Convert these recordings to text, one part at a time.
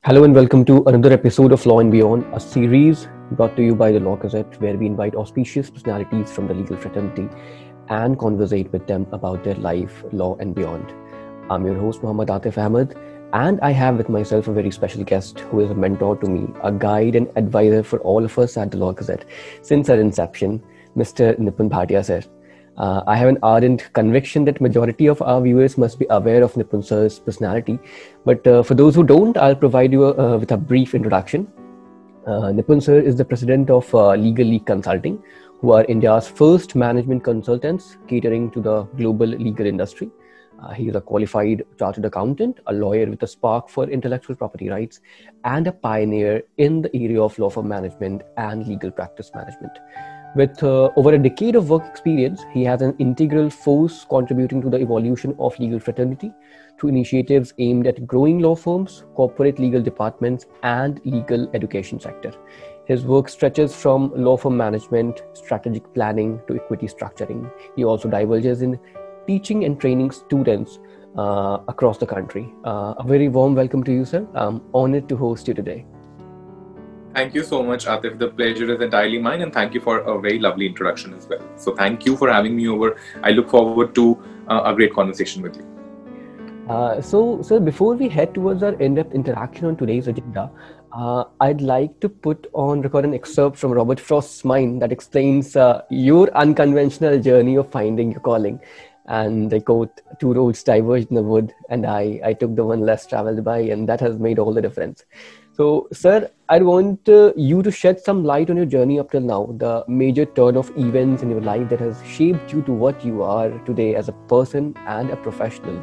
Hello and welcome to another episode of Law and Beyond, a series brought to you by the Law Gazette, where we invite auspicious personalities from the legal fraternity and conversate with them about their life, law, and beyond. I'm your host, Muhammad Atif Ahmed, and I have with myself a very special guest who is a mentor to me, a guide and advisor for all of us at the Law Gazette since our inception, Mr. Nipun Bhatia sir. I have an ardent conviction that majority of our viewers must be aware of Nipun sir's personality. But for those who don't, I'll provide you with a brief introduction. Nipun sir is the president of Legal League Consulting, who are India's first management consultants catering to the global legal industry. He is a qualified chartered accountant, a lawyer with a spark for intellectual property rights, and a pioneer in the area of law firm management and legal practice management. With over a decade of work experience, he has an integral force contributing to the evolution of legal fraternity through initiatives aimed at growing law firms, corporate legal departments, and legal education sector. His work stretches from law firm management, strategic planning to equity structuring. He also diverges in teaching and training students across the country. A very warm welcome to you, sir. I'm honored to host you today. Thank you so much, Atif. The pleasure is entirely mine, and thank you for a very lovely introduction as well. So thank you for having me over. I look forward to a great conversation with you. Sir, before we head towards our in-depth interaction on today's agenda, I'd like to record an excerpt from Robert Frost's mind that explains your unconventional journey of finding your calling. And I quote, "Two roads diverged in the wood, and I took the one less traveled by, and that has made all the difference." So, sir, I want you to shed some light on your journey up till now, the major turn of events in your life that has shaped you to what you are today as a person and a professional.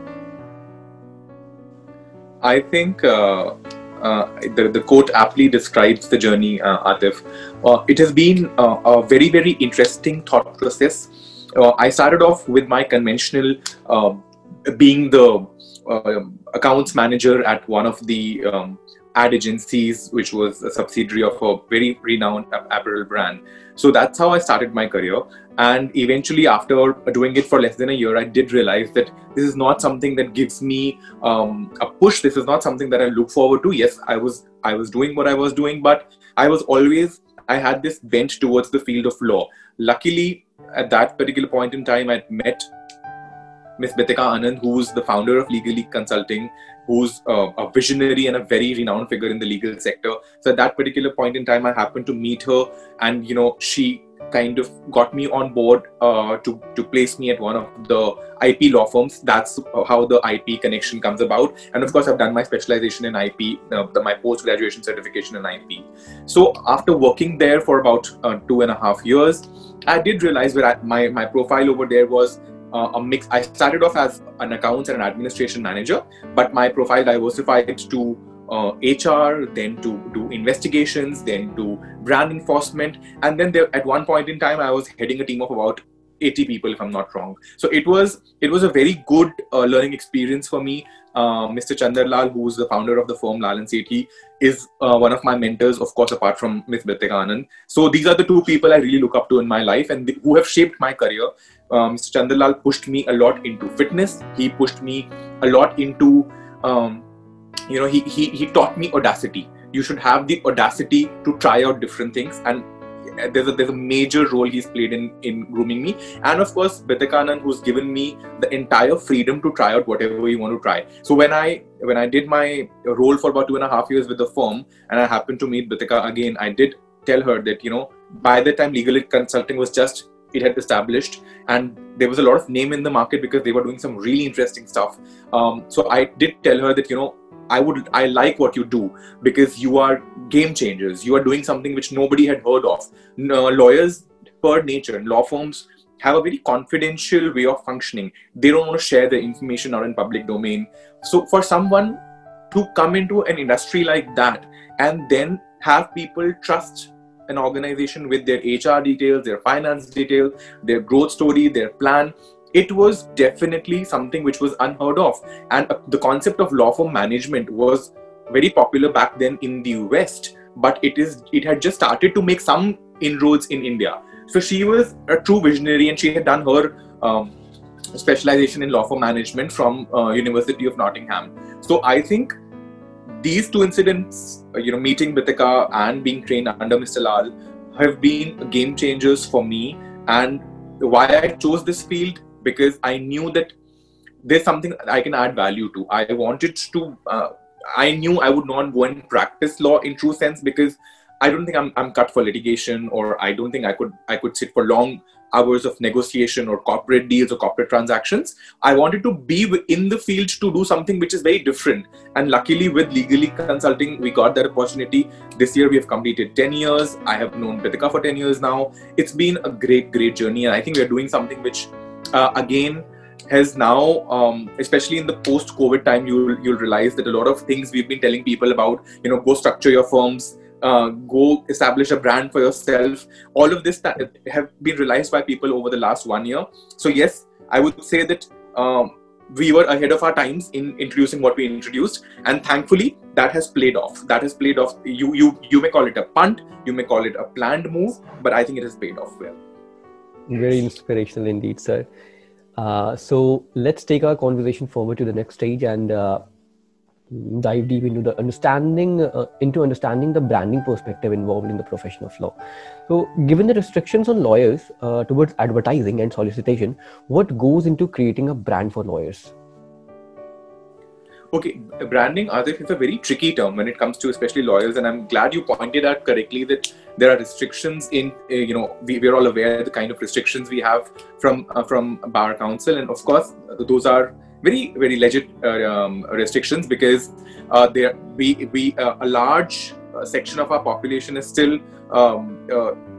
I think the quote aptly describes the journey, Atif. It has been a very, very interesting thought process. I started off with my conventional being the accounts manager at one of the ad agencies, which was a subsidiary of a very renowned apparel brand. So that's how I started my career. And eventually, after doing it for less than a year, I did realize that this is not something that gives me a push. This is not something that I look forward to. Yes, I was doing what I was doing, but I had this bent towards the field of law. Luckily, at that particular point in time, I met Ms. Bitika Anand, who's the founder of Legal League Consulting, who's a visionary and a very renowned figure in the legal sector. So at that particular point in time, I happened to meet her, and she kind of got me on board to place me at one of the IP law firms. That's how the IP connection comes about. And of course, I've done my specialization in IP, my post-graduation certification in IP. So after working there for about 2.5 years, I did realize that my profile over there was a mix. I started off as an accounts and an administration manager, but my profile diversified to HR, then to do investigations, then to brand enforcement, and then at one point in time, I was heading a team of about 80 people, if I'm not wrong. So it was a very good learning experience for me. Mr. Chandarlal, who's the founder of the firm Lal and Sethi, is one of my mentors, of course, apart from Ms. Bitika Anand. So these are the two people I really look up to in my life and who have shaped my career. Mr. Chandarlal pushed me a lot into fitness. He pushed me a lot into, he taught me audacity. You should have the audacity to try out different things, and there's a major role he's played in grooming me. And of course, Bitika Anand, who's given me the entire freedom to try out whatever you want to try. So when I did my role for about 2.5 years with the firm, and I happened to meet Bitika again, I did tell her that, by the time Legal Consulting was it had established, and there was a lot of name in the market because they were doing some really interesting stuff. So I did tell her that, I like what you do because you are game changers. You are doing something which nobody had heard of. Lawyers, per nature, and law firms have a very confidential way of functioning. They don't want to share their information out in public domain. So for someone to come into an industry like that and then have people trust an organization with their HR details, their finance details, their growth story, their plan, it was definitely something which was unheard of. And the concept of law firm management was very popular back then in the West, but it had just started to make some inroads in India. So she was a true visionary, and she had done her specialization in law firm management from University of Nottingham. So I think these two incidents, meeting Bitika and being trained under Mr. Lal, have been game changers for me. And why I chose this field, because I knew that there's something I can add value to. I wanted to, I knew I would not go and practice law in true sense, because I don't think I'm cut for litigation, or I don't think I could sit for long hours of negotiation or corporate deals or corporate transactions. I wanted to be in the field to do something which is very different. And luckily with Legally Consulting, we got that opportunity. This year we have completed 10 years. I have known Bitika for 10 years now. It's been a great journey. And I think we're doing something which, again, has now, especially in the post-COVID time, you'll realize that a lot of things we've been telling people about, go structure your firms, go establish a brand for yourself. All of this that have been realized by people over the last 1 year. So yes, I would say that we were ahead of our times in introducing what we introduced, and thankfully that has played off. You may call it a punt, you may call it a planned move, but I think it has paid off well. Very inspirational indeed, sir. So let's take our conversation forward to the next stage and dive deep into the understanding the branding perspective involved in the profession of law. So given the restrictions on lawyers towards advertising and solicitation, what goes into creating a brand for lawyers? Okay, branding, Adif, is a very tricky term when it comes to especially lawyers, and I'm glad you pointed out correctly that there are restrictions in, we're all aware of the kind of restrictions we have from Bar Council, and of course those are very legit restrictions, because a large section of our population is still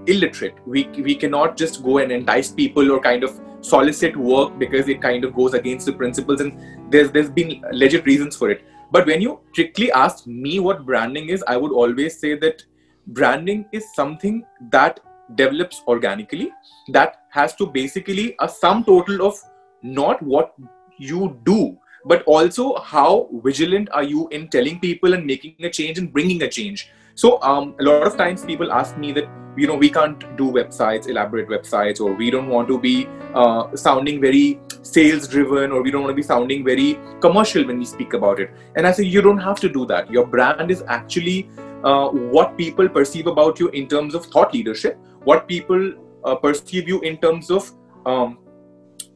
illiterate. We cannot just go and entice people or kind of solicit work, because it kind of goes against the principles, and there's been legit reasons for it. But when you strictly ask me what branding is, I would always say that branding is something that develops organically, that has to basically a sum total of not what you do, but also how vigilant are you in telling people and making a change and bringing a change. So a lot of times people ask me that, we can't do websites, elaborate websites, or we don't want to be sounding very sales driven, or we don't want to be sounding very commercial when we speak about it. And I say, you don't have to do that. Your brand is actually what people perceive about you in terms of thought leadership, what people perceive you in terms of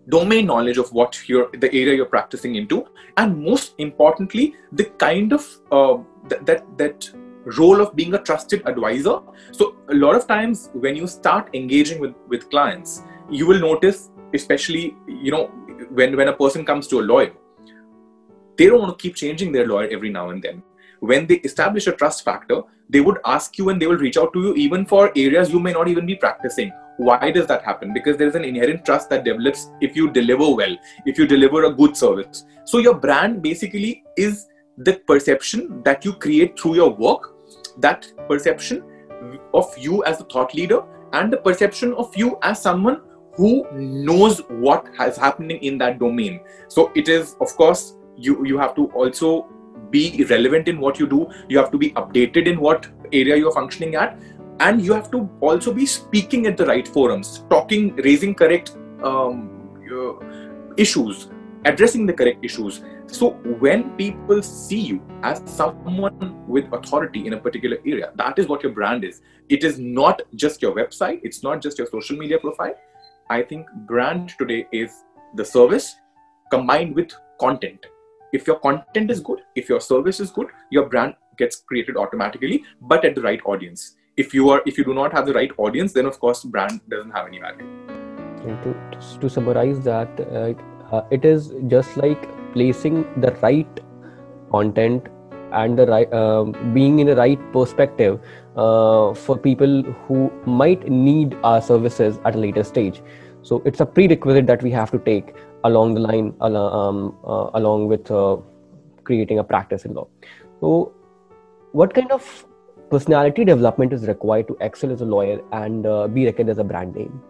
domain knowledge of what the area you're practicing into, and most importantly, the kind of that role of being a trusted advisor. So a lot of times when you start engaging with clients, you will notice, especially when a person comes to a lawyer, they don't want to keep changing their lawyer every now and then. When they establish a trust factor, they would ask you and they will reach out to you even for areas you may not even be practicing. Why does that happen? Because there is an inherent trust that develops if you deliver well, if you deliver a good service. So your brand basically is the perception that you create through your work, that perception of you as a thought leader, and the perception of you as someone who knows what is happening in that domain. So it is, of course, you have to also be relevant in what you do. You have to be updated in what area you're functioning at. And you have to also be speaking at the right forums, raising correct issues, addressing the correct issues. So when people see you as someone with authority in a particular area, that is what your brand is. It is not just your website. It's not just your social media profile. I think brand today is the service combined with content. If your content is good, if your service is good, your brand gets created automatically, but at the right audience. If you do not have the right audience, then of course brand doesn't have any value. And to summarize that, it is just like placing the right content and the right being in the right perspective for people who might need our services at a later stage. So it's a prerequisite that we have to take along the line, along with creating a practice in law. So what kind of personality development is required to excel as a lawyer and be reckoned as a brand name?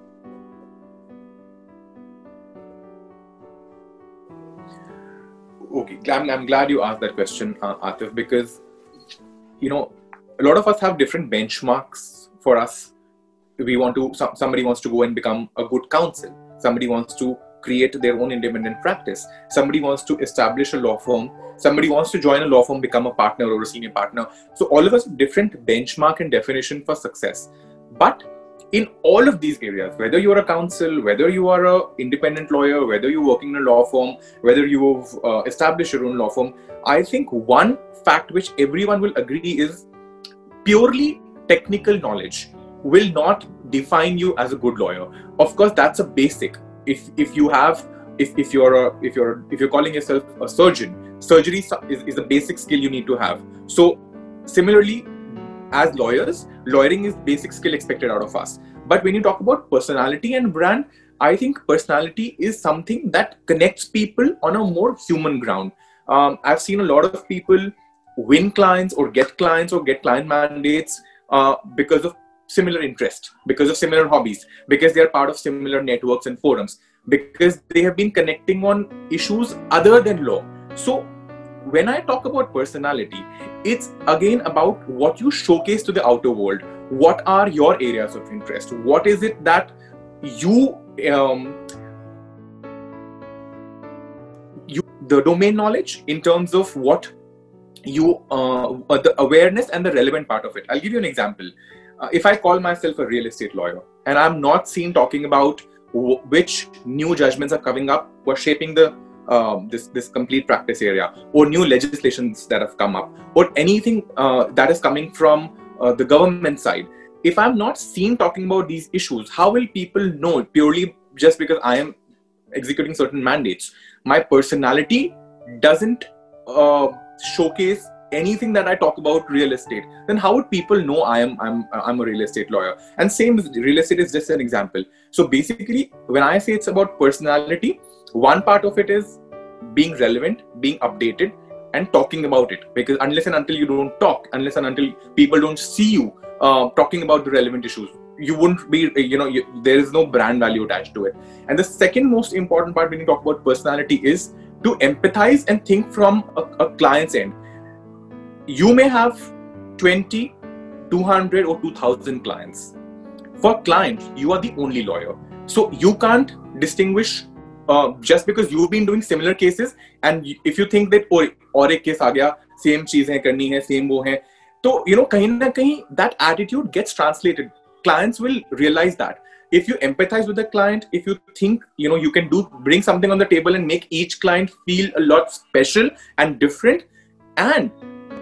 Okay, I'm glad you asked that question, Atif, because a lot of us have different benchmarks for us. Somebody wants to go and become a good counsel. Somebody wants to create their own independent practice. Somebody wants to establish a law firm Somebody wants to join a law firm, become a partner or a senior partner. So all of us have different benchmark and definition for success. But in all of these areas, whether you are a counsel, whether you are an independent lawyer, whether you're working in a law firm, whether you've established your own law firm, I think one fact which everyone will agree is purely technical knowledge will not define you as a good lawyer. Of course, that's a basic. If you're calling yourself a surgeon, surgery is a basic skill you need to have. So similarly, as lawyers, lawyering is basic skill expected out of us. But when you talk about personality and brand, I think personality is something that connects people on a more human ground. I've seen a lot of people win clients or get client mandates because of similar interest, because of similar hobbies, because they are part of similar networks and forums, because they have been connecting on issues other than law. So when I talk about personality, it's again about what you showcase to the outer world. What are your areas of interest? What is it that you the domain knowledge in terms of what you the awareness and the relevant part of it. I'll give you an example. If I call myself a real estate lawyer and I'm not seen talking about which new judgments are coming up or shaping the this complete practice area, or new legislations that have come up, or anything that is coming from the government side, if I'm not seen talking about these issues, how will people know purely just because I am executing certain mandates? My personality doesn't showcase anything that I talk about real estate. Then how would people know I'm a real estate lawyer? And same with real estate is just an example. So basically, when I say it's about personality, one part of it is being relevant, being updated, and talking about it. Because unless and until you don't talk, unless and until people don't see you talking about the relevant issues, you wouldn't be, there is no brand value attached to it. And the second most important part when you talk about personality is to empathize and think from a client's end. You may have 20, 200 or 2000 clients. For client, you are the only lawyer. So you can't distinguish just because you've been doing similar cases, and if you think that और एक case आ गया, same चीजें करनी है, same वो है, तो कहीं ना कहीं that attitude gets translated. Clients will realize that. If you empathize with the client, if you think you can bring something on the table and make each client feel a lot special and different, and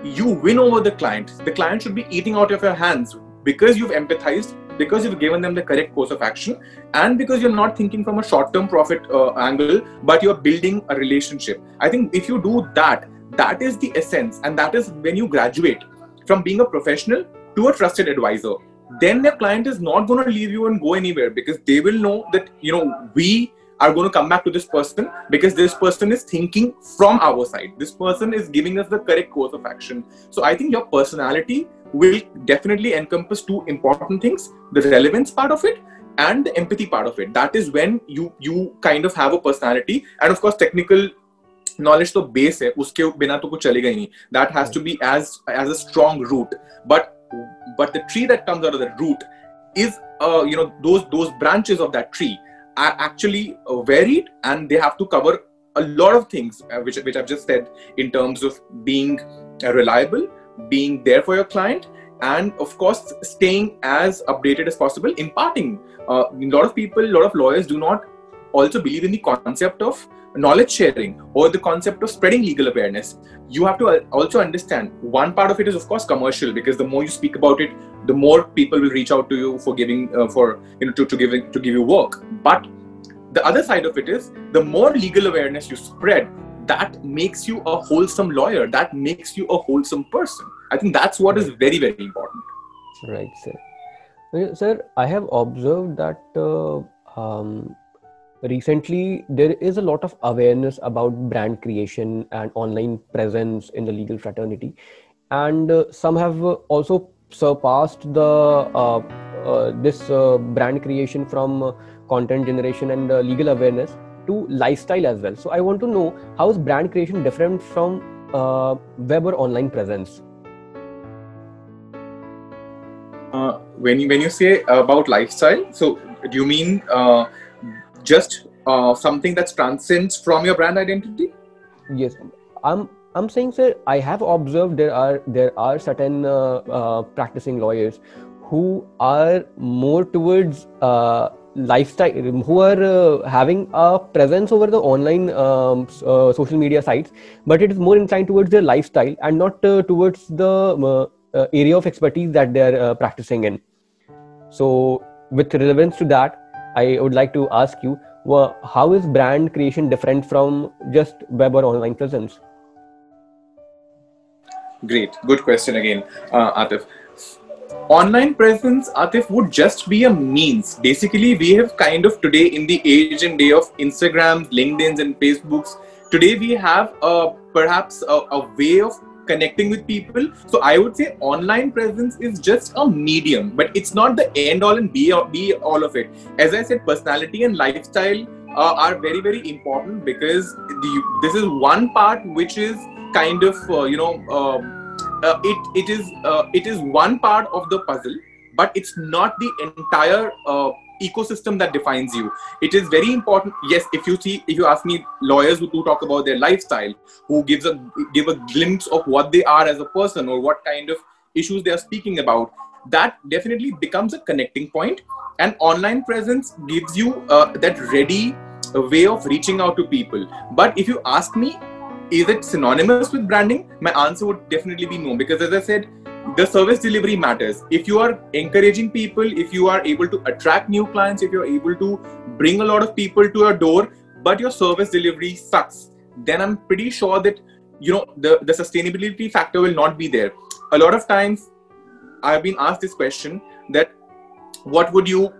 you win over the client should be eating out of your hands because you've empathized, because you've given them the correct course of action, and because you're not thinking from a short-term profit angle, but you're building a relationship. I think if you do that, that is the essence, and that is when you graduate from being a professional to a trusted advisor. Then the client is not going to leave you and go anywhere, because they will know that we are going to come back to this person because this person is thinking from our side. This person is giving us the correct course of action. So I think your personality will definitely encompass two important things: the relevance part of it and the empathy part of it. That is when you kind of have a personality. And of course, technical knowledge to base hai, uske bina to kuch chalega hi nahi. That has to be as a strong root. But the tree that comes out of the root is those branches of that tree are actually varied, and they have to cover a lot of things which I've just said, in terms of being reliable, being there for your client, and of course staying as updated as possible, imparting. A lot of lawyers do not also believe in the concept of knowledge sharing or the concept of spreading legal awareness. You have to also understand, one part of it is of course commercial, because the more you speak about it, the more people will reach out to you for giving to give you work. But the other side of it is, the more legal awareness you spread, that makes you a wholesome lawyer, that makes you a wholesome person. I think that's what is very, very important. Right, sir. Sir, I have observed that recently there is a lot of awareness about brand creation and online presence in the legal fraternity, and some have also surpassed the this brand creation from content generation and legal awareness to lifestyle as well. So I want to know, how is brand creation different from web or online presence? When you say about lifestyle, so do you mean just something that transcends from your brand identity? Yes, I'm I'm saying, sir, I have observed there are certain practicing lawyers who are more towards lifestyle, who are having a presence over the online social media sites, but it is more inclined towards their lifestyle and not towards the area of expertise that they are practicing in. So, with relevance to that, I would like to ask you, how is brand creation different from just web or online presence? Great, good question again, Atif. Online presence, Atif, would just be a means. Basically, we have kind of today, in the age and day of Instagrams, LinkedIn's, and Facebooks, today we have perhaps a way of connecting with people. So I would say online presence is just a medium, but it's not the end all and be all of it. As I said, personality and lifestyle are very, very important, because this is one part which is kind of it is one part of the puzzle, but it's not the entire ecosystem that defines you. It is very important. Yes, if you ask me, lawyers who talk about their lifestyle, who give a glimpse of what they are as a person or what kind of issues they are speaking about, that definitely becomes a connecting point. And online presence gives you that ready way of reaching out to people. But if you ask me, is it synonymous with branding? My answer would definitely be no, because as I said, the service delivery matters. If you are encouraging people, if you are able to attract new clients, if you're able to bring a lot of people to your door, but your service delivery sucks, then I'm pretty sure that the sustainability factor will not be there. A lot of times I've been asked this question, that what would you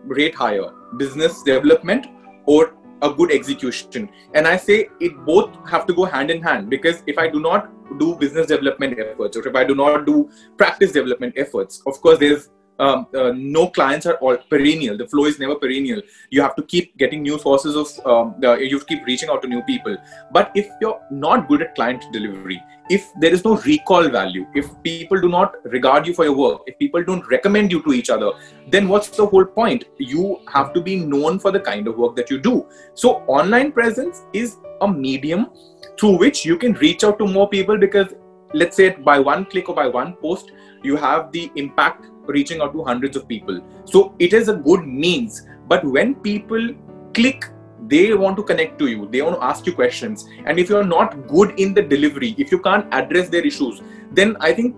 rate higher, business development or a good execution? And I say it both have to go hand in hand, because if I do not do business development efforts, or if I do not do practice development efforts, of course there's no clients are all perennial. The flow is never perennial. You have to keep getting new sources of you have to keep reaching out to new people. But if you're not good at client delivery, if there is no recall value, if people do not regard you for your work, if people don't recommend you to each other, then what's the whole point? You have to be known for the kind of work that you do. So online presence is a medium through which you can reach out to more people, because let's say by one click or by one post, you have the impact reaching out to hundreds of people. So it is a good means. But when people click, they want to connect to you, they want to ask you questions. And if you're not good in the delivery, if you can't address their issues, then I think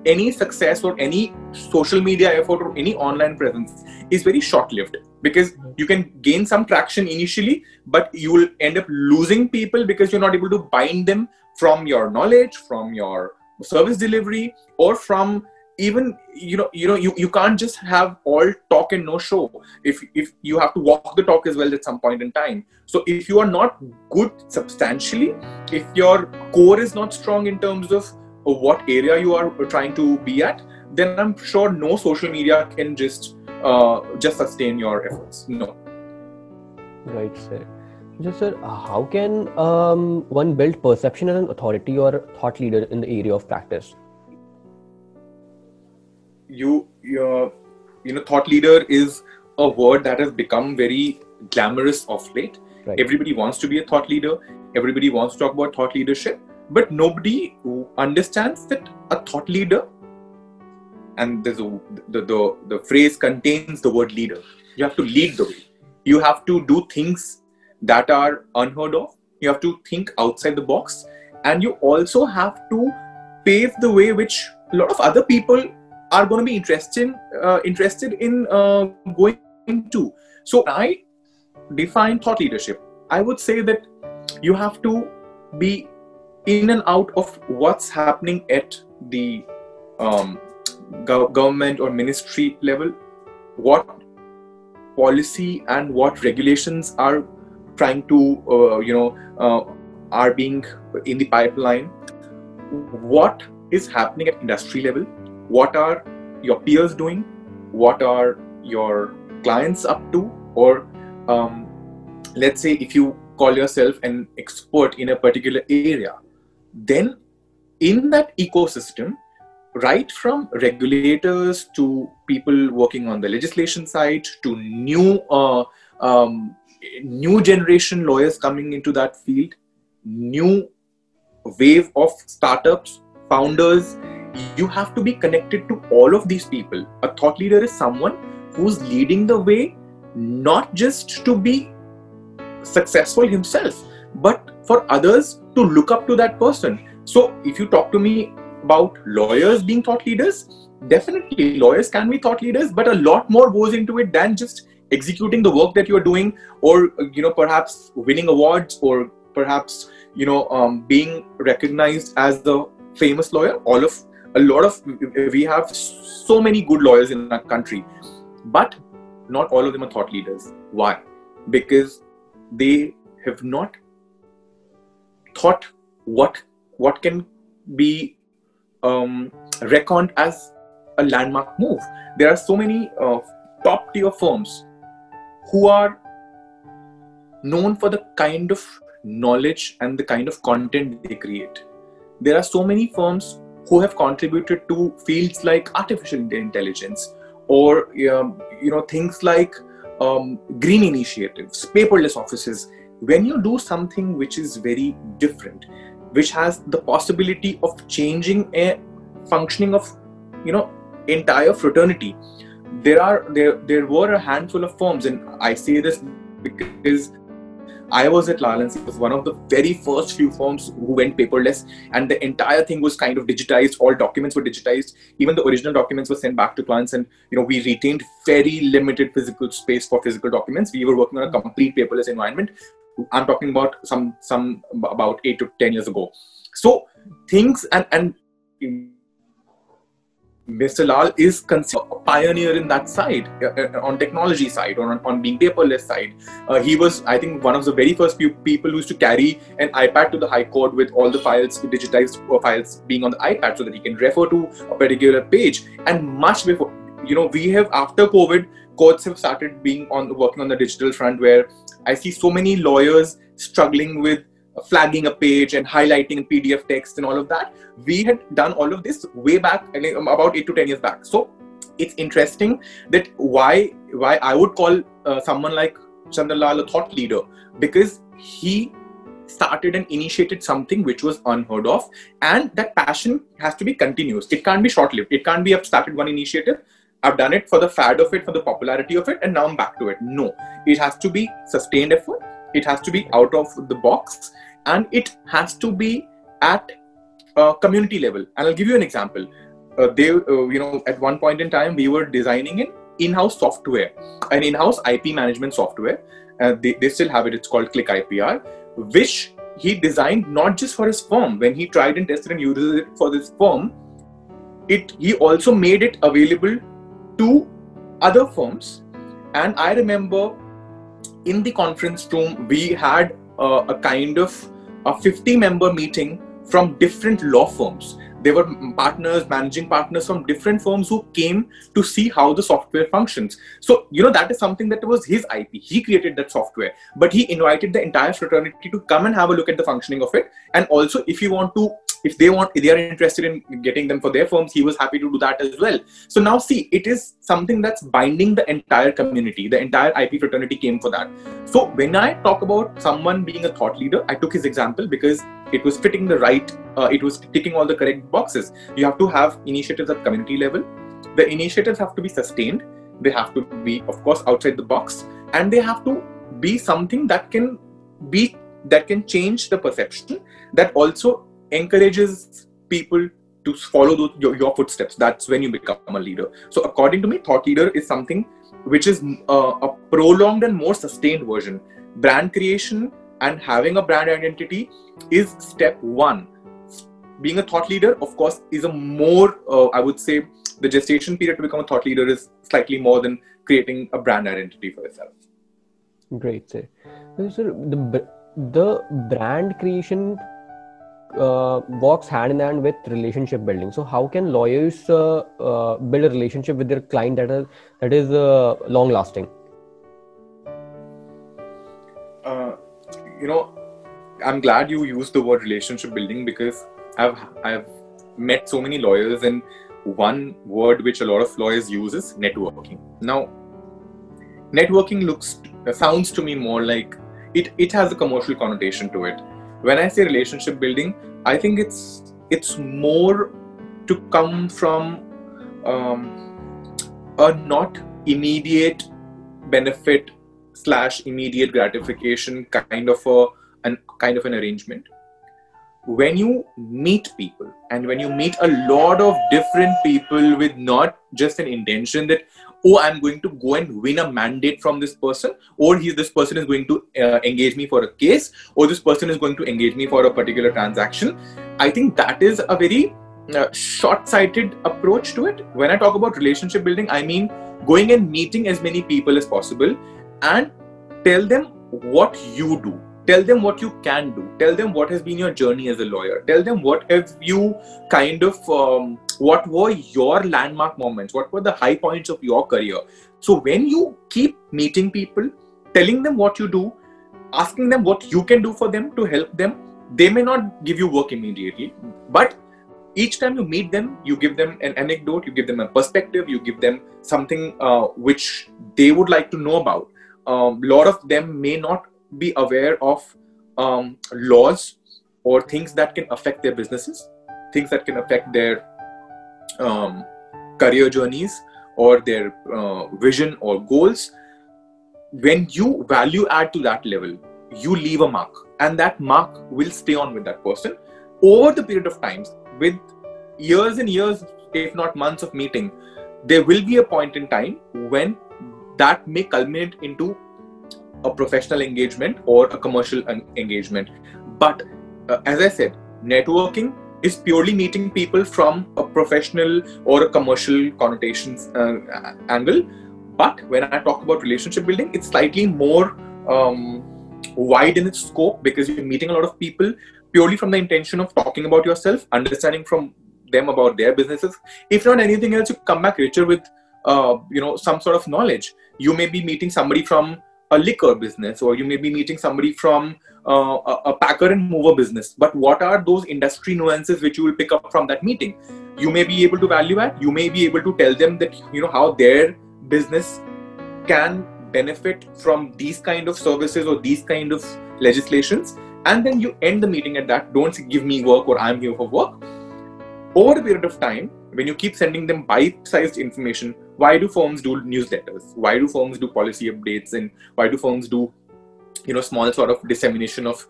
any success or any social media effort or any online presence is very short-lived, because you can gain some traction initially, but you will end up losing people because you're not able to bind them from your knowledge, from your service delivery, or from even you can't just have all talk and no show. If you have to walk the talk as well at some point in time. So if you are not good substantially, if your core is not strong in terms of what area you are trying to be at, then I'm sure no social media can just sustain your efforts. No. Right, sir. Just, sir, how can one build perception as an authority or thought leader in the area of practice? Thought leader is a word that has become very glamorous of late. Right. Everybody wants to be a thought leader. Everybody wants to talk about thought leadership, but nobody understands that a thought leader, and there's the phrase contains the word leader. You have to lead the way. You have to do things that are unheard of. You have to think outside the box, and you also have to pave the way which a lot of other people are going to be interested in going to. So I define thought leadership. I would say that you have to be in and out of what's happening at the government or ministry level, what policy and what regulations are trying to are being in the pipeline, what is happening at industry level, what are your peers doing, what are your clients up to, or let's say if you call yourself an expert in a particular area, then in that ecosystem, right from regulators to people working on the legislation side to new generation lawyers coming into that field, new wave of startups, founders, you have to be connected to all of these people. A thought leader is someone who's leading the way, not just to be successful himself, but for others to look up to that person. So if you talk to me about lawyers being thought leaders, definitely lawyers can be thought leaders, but a lot more goes into it than just executing the work that you are doing, or perhaps winning awards, or perhaps being recognized as the famous lawyer. We have so many good lawyers in our country, but not all of them are thought leaders. Why? Because they have not thought what can be reckoned as a landmark move. There are so many top tier firms who are known for the kind of knowledge and the kind of content they create. There are so many firms who have contributed to fields like artificial intelligence, or things like green initiatives, paperless offices. When you do something which is very different, which has the possibility of changing a functioning of entire fraternity, there were a handful of firms, and I say this because I was at Lal & Seth. It was one of the very first few firms who went paperless, and the entire thing was kind of digitized. All documents were digitized. Even the original documents were sent back to clients, and we retained very limited physical space for physical documents. We were working on a complete paperless environment. I'm talking about about 8 to 10 years ago. So things and Mr. Lal is considered a pioneer in that side, on technology side, on being paperless side. He was, I think, one of the very first few people who used to carry an iPad to the High Court with all the files, digitized files being on the iPad, so that he can refer to a particular page. And much before, we have, after COVID, courts have started working on the digital front, where I see so many lawyers struggling with flagging a page and highlighting PDF text and all of that. We had done all of this way back, about 8 to 10 years back. So it's interesting that why I would call someone like Chandan Lal a thought leader, because he started and initiated something which was unheard of, and that passion has to be continuous. It can't be short-lived. It can't be, I've started one initiative, I've done it for the fad of it, for the popularity of it, and now I'm back to it. No, it has to be sustained effort. It has to be out of the box, and it has to be at community level. And I'll give you an example. At one point in time, we were designing an in-house software, an in-house IP management software. They still have it. It's called Click IPR, which he designed not just for his firm. When he tried and tested and used it for this firm, he also made it available to other firms. And I remember in the conference room, we had a kind of a 50-member meeting from different law firms. There were partners, managing partners from different firms who came to see how the software functions. So, that is something that was his IP. He created that software, but he invited the entire fraternity to come and have a look at the functioning of it. And also, if they are interested in getting them for their firms, he was happy to do that as well. So now see, it is something that's binding the entire community. The entire IP fraternity came for that. So when I talk about someone being a thought leader, I took his example because it was fitting it was ticking all the correct boxes. You have to have initiatives at community level. The initiatives have to be sustained. They have to be, of course, outside the box, and they have to be something that can change the perception, that also encourages people to follow your footsteps. That's when you become a leader. So according to me, thought leader is something which is a prolonged and more sustained version. Brand creation and having a brand identity is step one. Being a thought leader, of course, is a more, I would say, the gestation period to become a thought leader is slightly more than creating a brand identity for yourself. Great, sir. So the brand creation walks hand in hand with relationship building. So how can lawyers build a relationship with their client that is long lasting? I'm glad you used the word relationship building, because I've met so many lawyers, and one word which a lot of lawyers use is networking. Now, networking sounds to me more like it has a commercial connotation to it. when I say relationship building, I think it's more to come from a not immediate benefit / immediate gratification kind of an arrangement. When you meet people and when you meet a lot of different people with not just an intention that, oh, I'm going to go and win a mandate from this person, or this person is going to engage me for a case, or this person is going to engage me for a particular transaction, I think that is a very short-sighted approach to it. When I talk about relationship building, I mean going and meeting as many people as possible and tell them what you do. Tell them what you can do. Tell them what has been your journey as a lawyer. Tell them what have you what were your landmark moments? What were the high points of your career? So when you keep meeting people, telling them what you do, asking them what you can do for them to help them, they may not give you work immediately, but each time you meet them, you give them an anecdote, you give them a perspective, you give them something which they would like to know about. A lot of them may not be aware of laws or things that can affect their businesses, things that can affect their career journeys or their vision or goals. When you value add to that level, you leave a mark, and that mark will stay on with that person over the period of times. With years and years, if not months of meeting, there will be a point in time when that may culminate into a professional engagement or a commercial engagement. But as I said, networking is purely meeting people from a professional or a commercial connotations angle. But when I talk about relationship building, it's slightly more wide in its scope, because you're meeting a lot of people purely from the intention of talking about yourself, understanding from them about their businesses. If not anything else, you come back richer with some sort of knowledge. You may be meeting somebody from a liquor business, or you may be meeting somebody from a packer and mover business. But what are those industry nuances which you will pick up from that meeting? You may be able to value add. You may be able to tell them that how their business can benefit from these kind of services or these kind of legislations, and then you end the meeting at that. Don't give me work or I'm here for work. Over a period of time, when you keep sending them bite-sized information, why do firms do newsletters? Why do firms do policy updates? And why do firms do small sort of dissemination of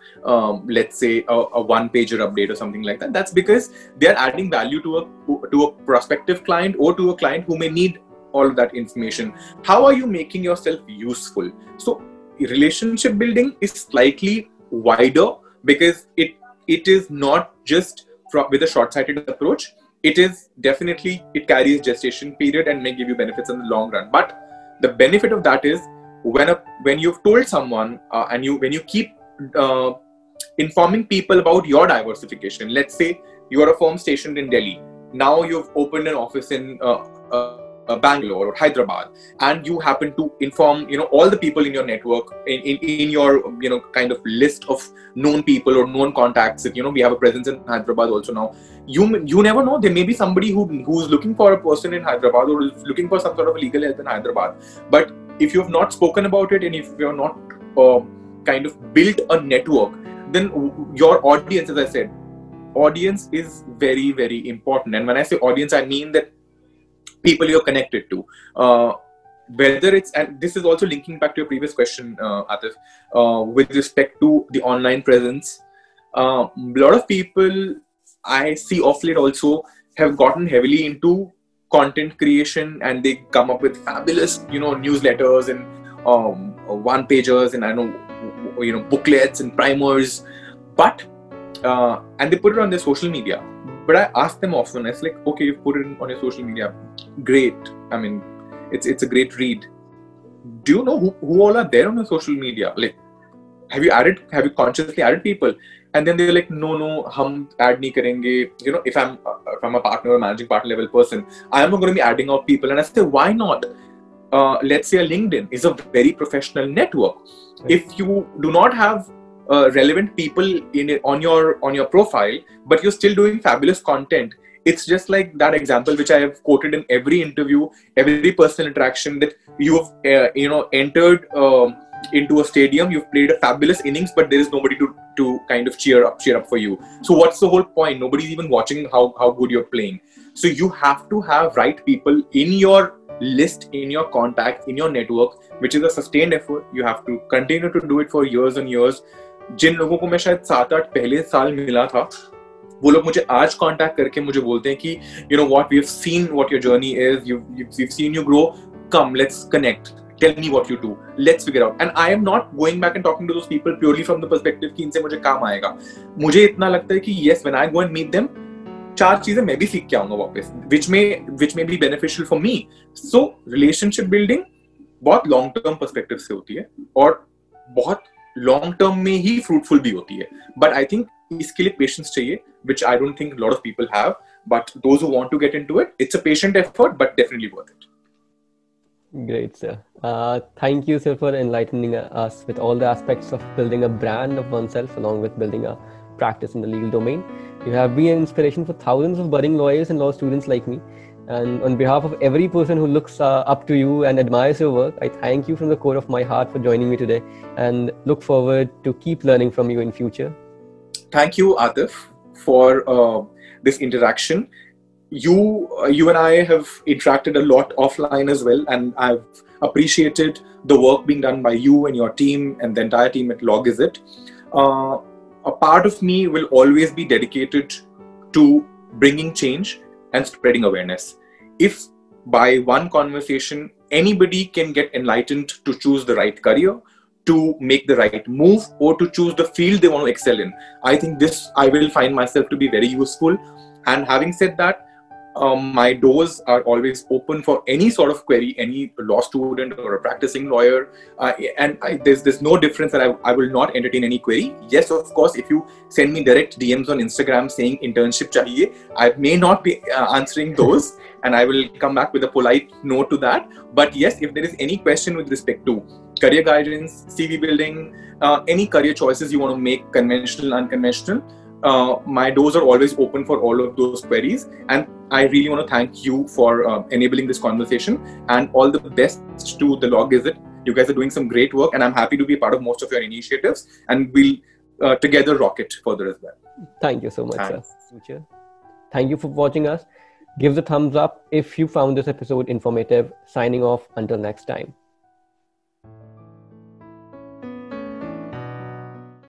let's say a one-pager update or something like that? That's because they are adding value to a prospective client or to a client who may need all of that information. How are you making yourself useful? So relationship building is slightly wider, because it is not just with a short-sighted approach. It is definitely, it carries gestation period and may give you benefits in the long run. But the benefit of that is when you've told someone and when you keep informing people about your diversification. Let's say you are a firm stationed in Delhi. Now you've opened an office in Bangalore or Hyderabad, and you happen to inform all the people in your network, in your kind of list of known people or known contacts. That we have a presence in Hyderabad also now. You never know, there may be somebody who's looking for a person in Hyderabad or is looking for some sort of legal help in Hyderabad. But if you have not spoken about it, and if you have not kind of built a network, then your audience, as I said, audience is very, very important. And when I say audience, I mean that people you're connected to, whether it's, and this is also linking back to your previous question, Atif, with respect to the online presence. A lot of people I see off late also have gotten heavily into content creation, and they come up with fabulous, newsletters and one pagers and booklets and primers, but and they put it on their social media. But I ask them often, it's like, okay, you've put it on your social media, great. I mean, it's a great read. Do you know who all are there on your social media? Like, have you consciously added people? And then they're like, no, hum add nahi karenge. If I'm a partner or managing partner level person, I am not going to be adding out people. And I say, why not? Let's say a LinkedIn is a very professional network. If you do not have relevant people on your profile, but you're still doing fabulous content, it's just like that example which I have quoted in every interview, every personal interaction, that you have entered into a stadium, you've played a fabulous innings, but there is nobody to kind of cheer up for you. So what's the whole point? Nobody's even watching how good you're playing. So you have to have right people in your list, in your contacts, in your network, which is a sustained effort. You have to continue to do it for years and years. जिन लोगों को मैं शायद 7-8 पहले साल मिला था, वो लोग मुझे आज कांटेक्ट करके मुझे बोलते हैं कि you know what, we've seen what your journey is, we've seen you grow, come let's connect, tell me what you do, let's figure out. And I am not going back and talking to those people purely from the perspective कि इनसे मुझे काम आएगा. मुझे इतना लगता है कि yes, when I go and meet them, 4 चीजें मैं भी सीख के आऊंगा वापस, which may be beneficial for me. So relationship building बहुत long term perspective से होती है और बहुत long term में ही fruitful भी होती है. But I think इसके लिए patience चाहिए, which I don't think a lot of people have. But those who want to get into it, it's a patient effort, but definitely worth it. Great, sir. Thank you, sir, for enlightening us with all the aspects of building a brand of oneself, along with building a practice in the legal domain. You have been an inspiration for thousands of budding lawyers and law students like me. And on behalf of every person who looks up to you and admires your work, I thank you from the core of my heart for joining me today, and look forward to keep learning from you in future. Thank you, Atif, for this interaction. You and I have interacted a lot offline as well, and I've appreciated the work being done by you and your team and the entire team at LawGazette. A part of me will always be dedicated to bringing change and spreading awareness. If by one conversation anybody can get enlightened to choose the right career, to make the right move, or to choose the field they want to excel in, I think this I will find myself to be very useful. And having said that, my doors are always open for any sort of query, any law student or a practicing lawyer, there's no difference that I will not entertain any query. Yes, of course, if you send me direct DMs on Instagram saying internship chahiye, I may not be answering those, and I will come back with a polite no to that. But yes, if there is any question with respect to career guidance, CV building, any career choices you want to make, conventional, unconventional, my doors are always open for all of those queries. And I really want to thank you for enabling this conversation, and all the best to the LawGazette. You guys are doing some great work, and I'm happy to be a part of most of your initiatives, and we'll together rock it further as well. Thank you so much, sir. Thank you for watching us. Give the thumbs up if you found this episode informative. Signing off until next time.